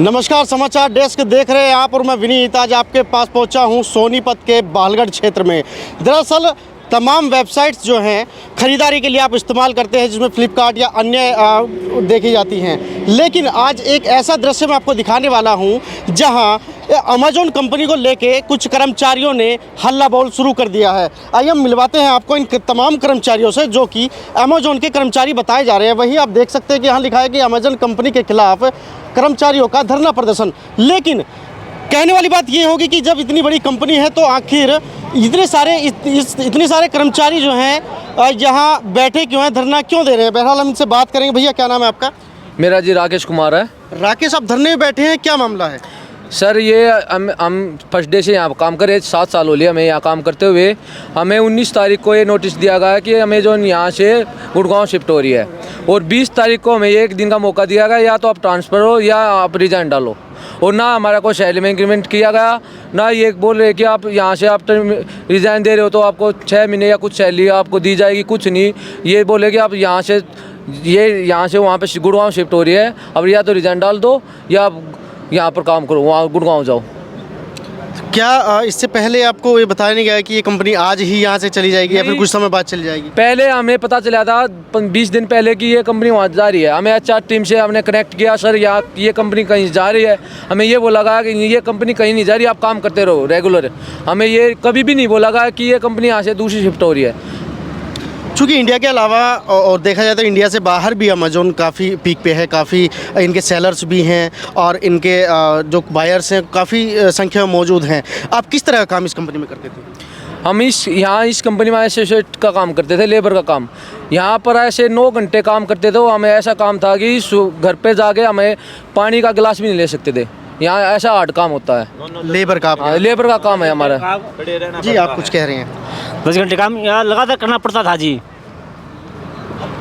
नमस्कार, समाचार डेस्क देख रहे हैं आप और मैं विनीत आज आपके पास पहुंचा हूं सोनीपत के बालगढ़ क्षेत्र में। दरअसल तमाम वेबसाइट्स जो हैं ख़रीदारी के लिए आप इस्तेमाल करते हैं, जिसमें फ्लिपकार्ट या अन्य देखी जाती हैं, लेकिन आज एक ऐसा दृश्य मैं आपको दिखाने वाला हूं जहां अमेजॉन कंपनी को लेके कुछ कर्मचारियों ने हल्ला बोल शुरू कर दिया है। आइए हम मिलवाते हैं आपको इन तमाम कर्मचारियों से जो कि अमेजॉन के कर्मचारी बताए जा रहे हैं। वहीं आप देख सकते हैं कि यहाँ लिखा है कि अमेजॉन कंपनी के खिलाफ कर्मचारियों का धरना प्रदर्शन। लेकिन कहने वाली बात ये होगी कि जब इतनी बड़ी कंपनी है तो आखिर इतने सारे कर्मचारी जो हैं यहाँ बैठे क्यों हैं, धरना क्यों दे रहे हैं? बहरहाल हम इनसे बात करेंगे। भैया क्या नाम है आपका? मेरा जी राकेश कुमार है। राकेश, आप धरने में बैठे हैं, क्या मामला है? सर ये हम फर्स्ट डे से यहाँ काम कर रहे हैं, 7 साल हो लिया हमें यहाँ काम करते हुए। हमें 19 तारीख को ये नोटिस दिया गया कि अमेजॉन यहाँ से गुड़गांव शिफ्ट हो रही है और 20 तारीख को हमें 1 दिन का मौका दिया गया, या तो आप ट्रांसफ़र हो या आप रिजाइन डालो। और ना हमारा कोई सैलरी में इंक्रीमेंट किया गया, ना ये बोल रहे कि आप यहाँ से आप रिजाइन दे रहे हो तो आपको 6 महीने या कुछ सैलरी आपको दी जाएगी, कुछ नहीं। ये बोले कि आप यहाँ से वहाँ पे गुड़गांव शिफ्ट हो रही है, अब या तो रिजाइन डाल दो या आप यहाँ पर काम करो, वहाँ गुड़गांव जाओ। क्या इससे पहले आपको ये बताया नहीं गया कि ये कंपनी आज ही यहाँ से चली जाएगी या फिर कुछ समय बाद चली जाएगी? पहले हमें पता चला था 20 दिन पहले कि ये कंपनी वहाँ जा रही है। हमें HR टीम से हमने कनेक्ट किया, सर यहाँ ये कंपनी कहीं जा रही है। हमें ये बोला गया कि ये कंपनी कहीं नहीं जा रही, आप काम करते रहो रेगुलर। हमें ये कभी भी नहीं बोला गया कि ये कंपनी यहाँ से दूसरी शिफ्ट हो रही है। चूँकि इंडिया के अलावा और देखा जाए तो इंडिया से बाहर भी अमेजॉन काफ़ी पीक पे है, काफ़ी इनके सेलर्स भी हैं और इनके जो बायर्स हैं काफ़ी संख्या में मौजूद हैं। आप किस तरह का काम इस कंपनी में करते थे? हम इस कंपनी में एसोसिएट का काम करते थे, लेबर का काम। यहाँ पर ऐसे 9 घंटे काम करते थे। हमें ऐसा काम था कि घर पे जाके हमें पानी का गिलास भी नहीं ले सकते थे। यहाँ ऐसा हार्ड काम होता है। लेबर का लेबर का काम है हमारा। जी आप कुछ कह रहे हैं? 10 घंटे काम यहाँ लगातार करना पड़ता था जी।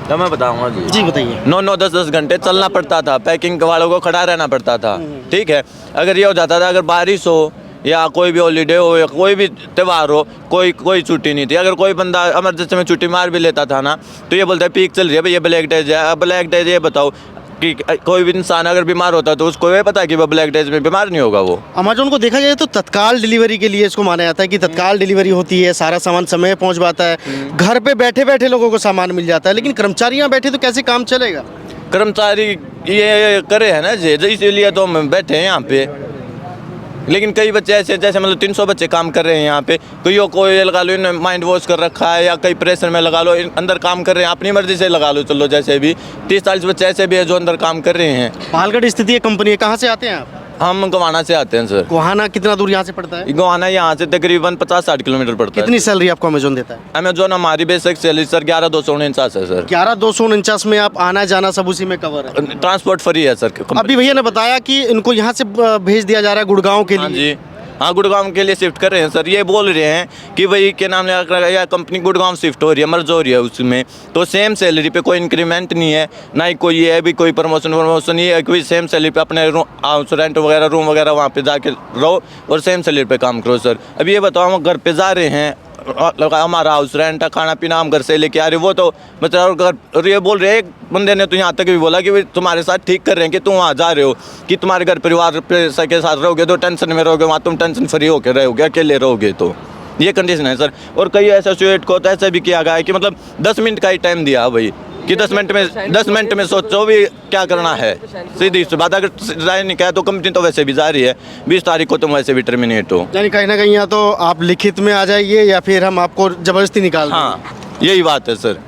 तो मैं बताऊंगा जी। जी बताइए। 9-9 10-10 घंटे चलना पड़ता था, पैकिंग वालों को खड़ा रहना पड़ता था। ठीक है, अगर ये हो जाता था, अगर बारिश हो या कोई भी हॉलीडे हो या कोई भी त्यौहार हो, कोई छुट्टी नहीं थी। अगर कोई बंदा इमरजेंसी में छुट्टी मार भी लेता था ना, तो ये बोलता है पीक चल रही है भाई, ये ब्लैक डेज है। ब्लैक डेज ये बताओ कि कोई भी इंसान अगर बीमार होता है तो उसको ये पता है कि वो ब्लैक डेज में बीमार नहीं होगा। वो अमेजॉन को देखा जाए तो तत्काल डिलीवरी के लिए इसको माना जाता है कि तत्काल डिलीवरी होती है, सारा सामान समय पहुंच पाता है, घर पे बैठे बैठे लोगों को सामान मिल जाता है। लेकिन कर्मचारी यहाँ बैठे तो कैसे काम चलेगा? कर्मचारी ये करे है ना जी, इसीलिए तो हम बैठे हैं यहाँ पे। लेकिन कई बच्चे ऐसे जैसे मतलब 300 बच्चे काम कर रहे हैं यहाँ पे। कोई लगा लो इन्होंने माइंड वॉश कर रखा है या कई प्रेशर में लगा लो, अंदर काम कर रहे हैं, अपनी मर्जी से लगा लो। चलो जैसे भी 30-40 बच्चे ऐसे भी है जो अंदर काम कर रहे हैं। बालगढ़ स्थिति है कंपनी है, कहाँ से आते हैं आप? हम गोहाना से आते हैं सर। गोहाना कितना दूर यहाँ से पड़ता है? गोहाना यहाँ से तकरीबन 50-60 किलोमीटर पड़ता है। कितनी सैलरी आपको अमेजॉन देता है? अमेजॉन हमारी बेसिक सैलरी सर 11,249 है सर। 11,249 में आप आना जाना सब उसी में कवर है? ट्रांसपोर्ट फ्री है सर। अभी भैया ने बताया कि इनको यहाँ से भेज दिया जा रहा है गुड़गांव के लिए। जी हाँ, गुड़गांव के लिए शिफ्ट कर रहे हैं सर। ये बोल रहे हैं कि भाई क्या नाम या कंपनी गुड़गांव शिफ्ट हो रही है, मर्ज हो रही है उसमें, तो सेम सैलरी पे कोई इंक्रीमेंट नहीं है, ना ही कोई है भी कोई प्रमोशन नहीं है। कोई सेम सैलरी पे अपने हाउस रेंट वगैरह रूम वगैरह वहाँ पे जाके रहो और सेम सैलरी पे काम करो सर। अब ये बताओ हम घर पे जा रहे हैं, हमारा हाउस रेंट है, खाना पीना हम घर से लेके आ रहे, वो तो मतलब घर। और ये बोल रहे हैं, एक बंदे ने तो यहाँ तक भी बोला कि तुम्हारे साथ ठीक कर रहे हैं कि तुम वहाँ जा रहे हो कि तुम्हारे घर परिवार के साथ रहोगे तो टेंशन में रहोगे, वहाँ तुम टेंशन फ्री होकर रहोगे, अकेले रहोगे। तो ये कंडीशन है सर। और कई एसोसिएट को तो ऐसा भी किया गया है कि मतलब 10 मिनट का ही टाइम दिया भाई कि 10 मिनट में सोचो भी क्या करना है। सीधी सी बात, अगर रिजाइन नहीं किया तो कंपनी तो वैसे भी जा रही है, 20 तारीख को तुम वैसे भी टर्मिनेट हो। यानी कहीं ना कहीं या तो आप लिखित में आ जाइए या फिर हम आपको जबरदस्ती निकाल दें। हाँ यही बात है सर।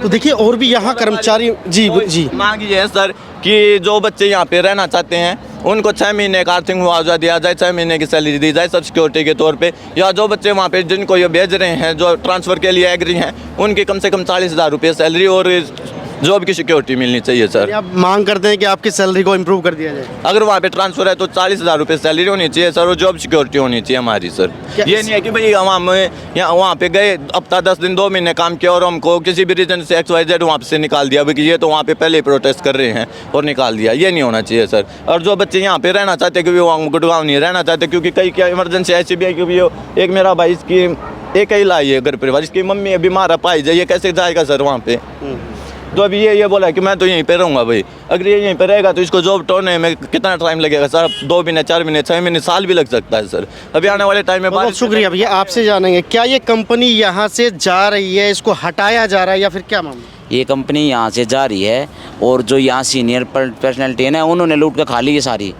तो देखिए और भी यहाँ कर्मचारी जी मांग ये है सर कि जो बच्चे यहाँ पे रहना चाहते हैं उनको 6 महीने का आर्थिक मुआवजा दिया जाए, 6 महीने की सैलरी दी जाए सब सिक्योरिटी के तौर पे। या जो बच्चे वहाँ पे जिनको ये भेज रहे हैं, जो ट्रांसफ़र के लिए एग्री हैं, उनकी कम से कम 40,000 रुपये सैलरी और जॉब की सिक्योरिटी मिलनी चाहिए सर। आप मांग करते हैं कि आपकी सैलरी को इम्प्रूव कर दिया जाए? अगर वहाँ पे ट्रांसफ़र है तो 40,000 रुपये सैलरी होनी चाहिए सर और जॉब सिक्योरिटी होनी चाहिए हमारी सर। ये नहीं है कि भाई वहाँ पे गए हफ्ता 10 दिन 2 महीने काम किया और हमको किसी भी रीजन से XYZ वहाँ से निकाल दिया कि ये तो वहाँ पे पहले ही प्रोटेस्ट कर रहे हैं और निकाल दिया। ये नहीं होना चाहिए सर। और जो बच्चे यहाँ पे रहना चाहते क्योंकि वो गुड़गांव नहीं रहना चाहते, क्योंकि कई क्या इमरजेंसी ऐसी भी है, क्योंकि एक मेरा भाई इसकी एक ही लाई है घर परिवार, इसकी मम्मी बीमार है, पाई जाइए कैसे जाएगा सर वहाँ पे। तो अभी ये बोला कि मैं तो यहीं पे रहूँगा भाई, अगर ये यहीं पे रहेगा तो इसको जॉब ढूंढने में कितना टाइम लगेगा सर? 2 महीने, 4 महीने, 6 महीने, साल भी लग सकता है सर। अभी आने वाले टाइम में बहुत शुक्रिया भैया, आपसे जानेंगे क्या ये कंपनी यहाँ से जा रही है, इसको हटाया जा रहा है या फिर क्या मामला? ये कंपनी यहाँ से जा रही है और जो यहाँ सीनियर पर्सनैलिटी है ना, उन्होंने लूट के खा ली ये सारी,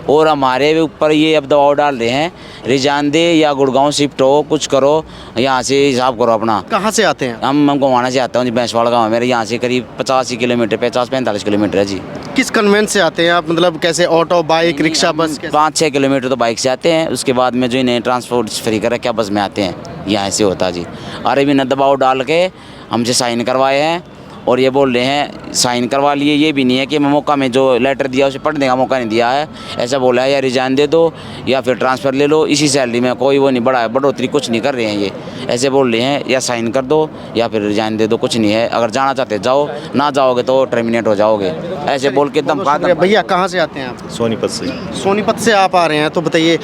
और हमारे ऊपर ये अब दबाव डाल रहे हैं, रिजाइन दे या गुड़गांव शिफ्ट हो, कुछ करो, यहाँ से हिसाब करो अपना। कहाँ से आते हैं? हम गोवाना से आता हूँ जी, भैंसवाड़ा गाँव है मेरे, यहाँ से करीब 85 किलोमीटर, 45 किलोमीटर है जी। किस कन्वेंस से आते हैं आप, मतलब कैसे, ऑटो, बाइक, रिक्शा, बस? 5-6 किलोमीटर तो बाइक से आते हैं, उसके बाद में जो इन्हें ट्रांसपोर्ट फ्री कर रखा बस में आते हैं, यहाँ से होता जी। अरे भी न दबाव डाल के हमसे साइन करवाए हैं और ये बोल रहे हैं साइन करवा लिए, ये भी नहीं है कि मौका में जो लेटर दिया उसे पढ़ने का मौका नहीं दिया है, ऐसा बोला है या रिजाइन दे दो या फिर ट्रांसफ़र ले लो, इसी सैलरी में कोई वो नहीं बढ़ा, बढ़ोतरी कुछ नहीं कर रहे हैं, ये ऐसे बोल रहे हैं या साइन कर दो या फिर रिजाइन दे दो, कुछ नहीं है, अगर जाना चाहते जाओ, ना जाओगे तो टर्मिनेट हो जाओगे, ऐसे बोल के दम खा। भैया कहाँ से आते हैं आप? सोनीपत से। सोनीपत से आप आ रहे हैं, तो बताइए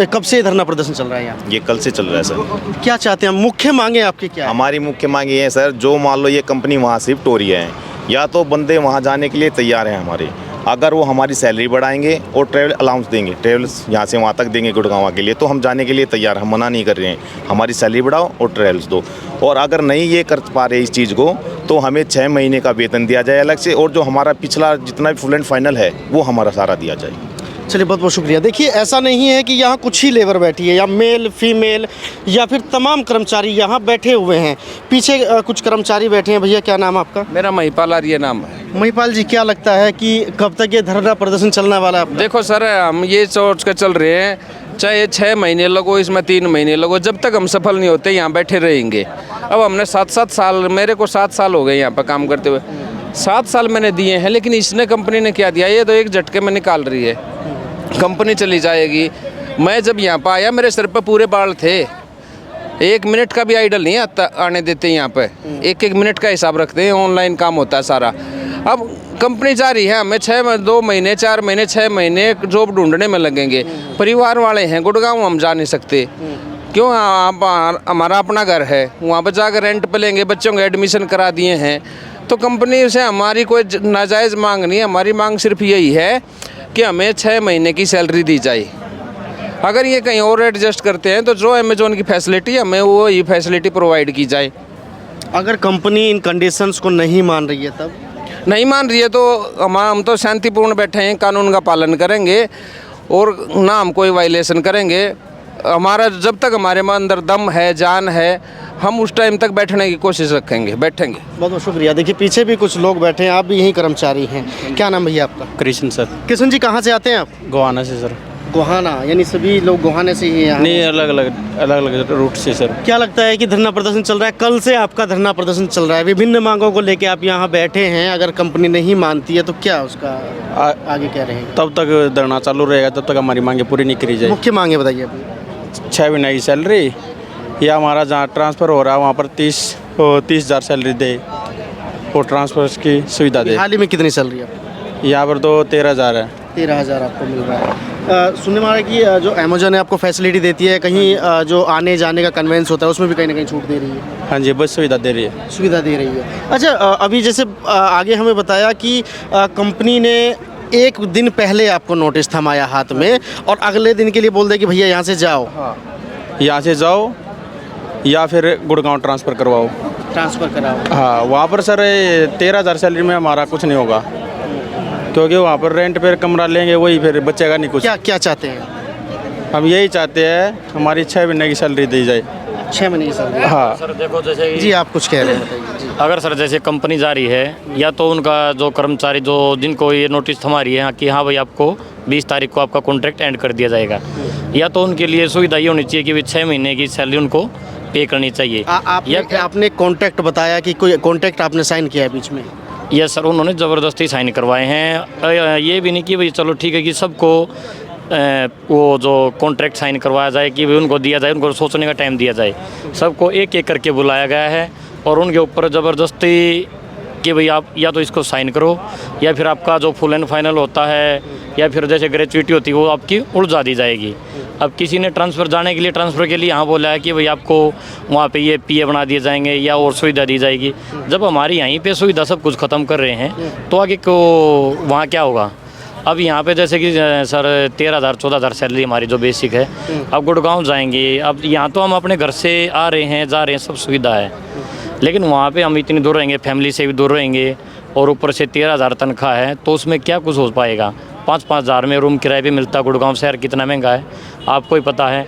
कब से धरना प्रदर्शन चल रहा है यहाँ? ये कल से चल रहा है सर। क्या चाहते हैं, मुख्य मांगे आपकी क्या है? हमारी मुख्य मांग ये है सर, जो मान लो ये कंपनी वहाँ शिफ्ट हो रही है, या तो बंदे वहाँ जाने के लिए तैयार हैं हमारे, अगर वो हमारी सैलरी बढ़ाएंगे और ट्रैवल अलाउंस देंगे, ट्रैवल्स यहाँ से वहाँ तक देंगे गुड़गांव के लिए, तो हम जाने के लिए तैयार, हम मना नहीं कर रहे हैं, हमारी सैलरी बढ़ाओ और ट्रैवल्स दो। और अगर नहीं ये कर पा रहे इस चीज़ को, तो हमें 6 महीने का वेतन दिया जाए अलग से, और जो हमारा पिछला जितना भी फुल एंड फाइनल है वो हमारा सारा दिया जाए। चलिए बहुत बहुत शुक्रिया। देखिए ऐसा नहीं है कि यहाँ कुछ ही लेबर बैठी है, या मेल फीमेल या फिर तमाम कर्मचारी यहाँ बैठे हुए हैं। पीछे कुछ कर्मचारी बैठे हैं। भैया क्या नाम है आपका? मेरा महिपाल आर्य नाम है। महिपाल जी, क्या लगता है कि कब तक ये धरना प्रदर्शन चलने वाला है? देखो सर, हम ये सोच कर चल रहे हैं, चाहे 6 महीने लगो, इसमें 3 महीने लगो, जब तक हम सफल नहीं होते यहाँ बैठे रहेंगे। अब हमने 7-7 साल, मेरे को 7 साल हो गए यहाँ पर काम करते हुए, 7 साल मैंने दिए हैं, लेकिन इसने कंपनी ने क्या दिया, ये तो एक झटके में निकाल रही है, कंपनी चली जाएगी। मैं जब यहाँ पर आया मेरे सिर पर पूरे बाल थे, 1 मिनट का भी आइडल नहीं आता आने देते यहाँ पे, 1-1 मिनट का हिसाब रखते हैं, ऑनलाइन काम होता है सारा। अब कंपनी जा रही है, हमें 2 महीने 4 महीने 6 महीने जॉब ढूंढने में लगेंगे। परिवार वाले हैं गुड़गांव, हम जा नहीं सकते, क्यों? हमारा अपना घर है, वहाँ पर जाकर रेंट पे लेंगे, बच्चों को एडमिशन करा दिए हैं। तो कंपनी से हमारी कोई नाजायज़ मांग नहीं है, हमारी मांग सिर्फ यही है कि हमें 6 महीने की सैलरी दी जाए। अगर ये कहीं और एडजस्ट करते हैं तो जो अमेजोन की फैसिलिटी है, हमें वो ही फैसिलिटी प्रोवाइड की जाए। अगर कंपनी इन कंडीशंस को नहीं मान रही है, तब नहीं मान रही है तो हम तो शांतिपूर्ण बैठे हैं, कानून का पालन करेंगे और ना हम कोई वायलेशन करेंगे। हमारा जब तक हमारे में अंदर दम है, जान है, हम उस टाइम तक बैठने की कोशिश रखेंगे, बैठेंगे। बहुत बहुत शुक्रिया। देखिए पीछे भी कुछ लोग बैठे हैं, आप भी यही कर्मचारी हैं। क्या नाम भैया आपका? कृष्ण सर। कृष्ण जी, कहाँ से आते हैं आप? गोवाना से सर। गोहाना, यानी सभी लोग गोहाने से ही हैं? नहीं, अलग अलग रूट से सर। क्या लगता है कि धरना प्रदर्शन चल रहा है, कल से आपका धरना प्रदर्शन चल रहा है, विभिन्न मांगों को लेके आप यहाँ बैठे हैं, अगर कंपनी नहीं मानती है तो क्या उसका आगे क्या रहेगा? तब तक धरना चालू रहेगा, तब तक हमारी मांगे पूरी नहीं करी जाए। मुख्य मांगे बताइए अभी। 6 महीने की सैलरी, या हमारा जहाँ ट्रांसफ़र हो रहा है वहाँ पर 30,000 सैलरी दे और ट्रांसफ़र की सुविधा दे। हाल ही में कितनी सैलरी है? यहाँ पर तो 13,000 है। 13,000 आपको मिल रहा है। सुनने में आ रहा है कि जो अमेजोन है आपको फैसिलिटी देती है, कहीं जो आने जाने का कन्वेंस होता है उसमें भी कहीं ना कहीं छूट दे रही है? हाँ जी, बस सुविधा दे रही है। सुविधा दे रही है। अच्छा, अभी जैसे आगे हमें बताया कि कंपनी ने 1 दिन पहले आपको नोटिस थमाया हाथ में और अगले दिन के लिए बोल दे कि भैया यहाँ से जाओ। यहाँ से जाओ या फिर गुड़गांव ट्रांसफ़र करवाओ। ट्रांसफ़र कराओ। हाँ, वहाँ पर सर 13,000 सैलरी में हमारा कुछ नहीं होगा, क्योंकि वहाँ पर रेंट पर कमरा लेंगे, वही फिर बचेगा नहीं कुछ। क्या चाहते हैं? हम यही चाहते हैं हमारी 6 महीने की सैलरी दी जाए। 6 महीने की सैलरी? हाँ सर देखो, जैसे जी आप कुछ कह रहे हैं, बताइए जी। अगर सर जैसे कंपनी जा रही है, या तो उनका जो कर्मचारी जो जिनको ये नोटिस थमा रही है कि हाँ भाई आपको 20 तारीख को आपका कॉन्ट्रैक्ट एंड कर दिया जाएगा, या तो उनके लिए सुविधा ये होनी चाहिए कि भाई 6 महीने की सैलरी उनको पे करनी चाहिए। आपने कॉन्ट्रैक्ट बताया कि कोई कॉन्ट्रैक्ट आपने साइन किया है बीच में? यस सर, उन्होंने ज़बरदस्ती साइन करवाए हैं। ये भी नहीं कि भाई चलो ठीक है कि सबको वो जो कॉन्ट्रैक्ट साइन करवाया जाए कि भाई उनको दिया जाए, उनको सोचने का टाइम दिया जाए। सबको एक एक करके बुलाया गया है और उनके ऊपर ज़बरदस्ती कि भाई आप या तो इसको साइन करो, या फिर आपका जो फुल एंड फाइनल होता है या फिर जैसे ग्रेचुइटी होती है वो आपकी उड़ जा दी जाएगी। अब किसी ने ट्रांसफ़र जाने के लिए ट्रांसफ़र के लिए यहाँ बोला है कि भाई आपको वहाँ पे ये पीए बना दिए जाएंगे या और सुविधा दी जाएगी। जब हमारी यहीं पे सुविधा सब कुछ ख़त्म कर रहे हैं तो आगे को वहाँ क्या होगा। अब यहाँ पे जैसे कि सर 13,000 14,000 सैलरी हमारी जो बेसिक है, अब गुड़गांव जाएंगे, अब यहाँ तो हम अपने घर से आ रहे हैं जा रहे हैं सब सुविधा है, लेकिन वहाँ पे हम इतनी दूर रहेंगे, फैमिली से भी दूर रहेंगे और ऊपर से 13,000 तनख्वाह है तो उसमें क्या कुछ हो पाएगा। 5-5 हज़ार में रूम किराया भी मिलता। गुड़गांव शहर कितना महंगा है आपको ही पता है।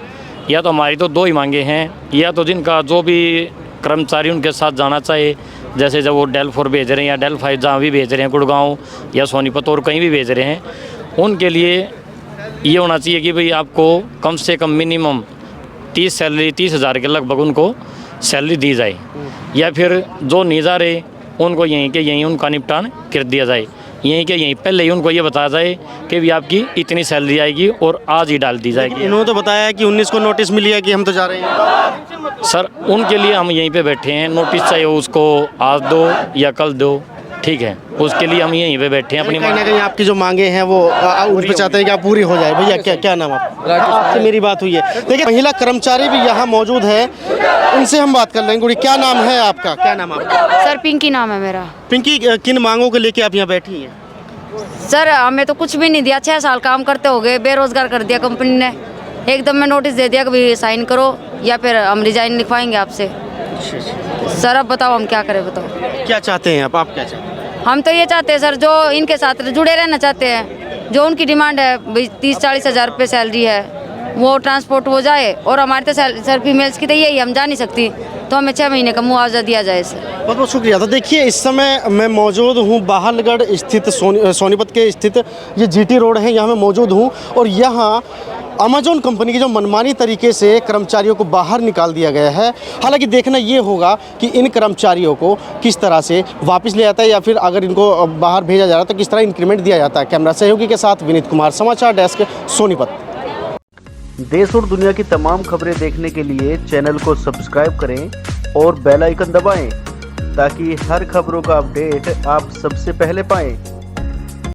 या तो हमारी तो दो ही मांगे हैं, या तो जिनका जो भी कर्मचारी उनके साथ जाना चाहिए, जैसे जब वो डेल 4 भेज रहे हैं या डेल 5 जहाँ भी भेज रहे हैं, गुड़गांव या सोनीपत और कहीं भी भेज रहे हैं, उनके लिए ये होना चाहिए कि भाई आपको कम से कम मिनिमम 30,000 के लगभग उनको सैलरी दी जाए, या फिर जो नहीं जा रहे उनको यहीं के यहीं उनका निपटान कर दिया जाए। यहीं के यहीं पहले ही उनको ये बताया जाए कि भी आपकी इतनी सैलरी आएगी और आज ही डाल दी जाएगी। इन्होंने तो बताया है कि 19 को नोटिस मिली है कि हम तो जा रहे हैं। सर उनके लिए हम यहीं पे बैठे हैं, नोटिस चाहिए उसको आज दो या कल दो, ठीक है, उसके लिए हम यहीं पे बैठे हैं। अपनी कहीं ना कहीं आपकी जो मांगे हैं वो उन पे चाहते हैं कि आप पूरी हो जाए। भैया क्या नाम आपका? आपसे मेरी बात हुई है। देखिए महिला कर्मचारी भी यहाँ मौजूद है, उनसे हम बात कर लेंगे। क्या नाम है आपका? क्या नाम आपका? सर पिंकी नाम है मेरा। पिंकी, किन मांगों को लेके आप यहाँ बैठी हैं? सर हमें तो कुछ भी नहीं दिया, 6 साल काम करते हो गए, बेरोजगार कर दिया कंपनी ने। एकदम में नोटिस दे दिया कि भाई साइन करो या फिर हम रिजाइन लिखवाएंगे आपसे। सर अब बताओ हम क्या करें, बताओ क्या चाहते हैं आप क्या चाहते हैं? हम तो ये चाहते हैं सर, जो इनके साथ जुड़े रहना चाहते हैं, जो उनकी डिमांड है भाई 30-40 हज़ार रुपये सैलरी है, वो ट्रांसपोर्ट हो जाए। और हमारे तो सर फीमेल्स की तो यही, हम जा नहीं सकती, तो हमें 6 महीने का मुआवजा दिया जाए सर। बहुत बहुत शुक्रिया। तो देखिए इस समय मैं मौजूद हूँ बहालगढ़ स्थित सोनीपत के स्थित ये जीटी रोड है, यहाँ मैं मौजूद हूँ। और यहाँ अमेजॉन कंपनी की जो मनमानी तरीके से कर्मचारियों को बाहर निकाल दिया गया है। हालांकि देखना ये होगा कि इन कर्मचारियों को किस तरह से वापस ले जाता है, या फिर अगर इनको बाहर भेजा जा रहा है तो किस तरह इंक्रीमेंट दिया जाता है। कैमरा सहयोगी के साथ विनीत कुमार, समाचार डेस्क, सोनीपत। देश और दुनिया की तमाम खबरें देखने के लिए चैनल को सब्सक्राइब करें और बेल आइकन दबाएं ताकि हर खबरों का अपडेट आप सबसे पहले पाएं।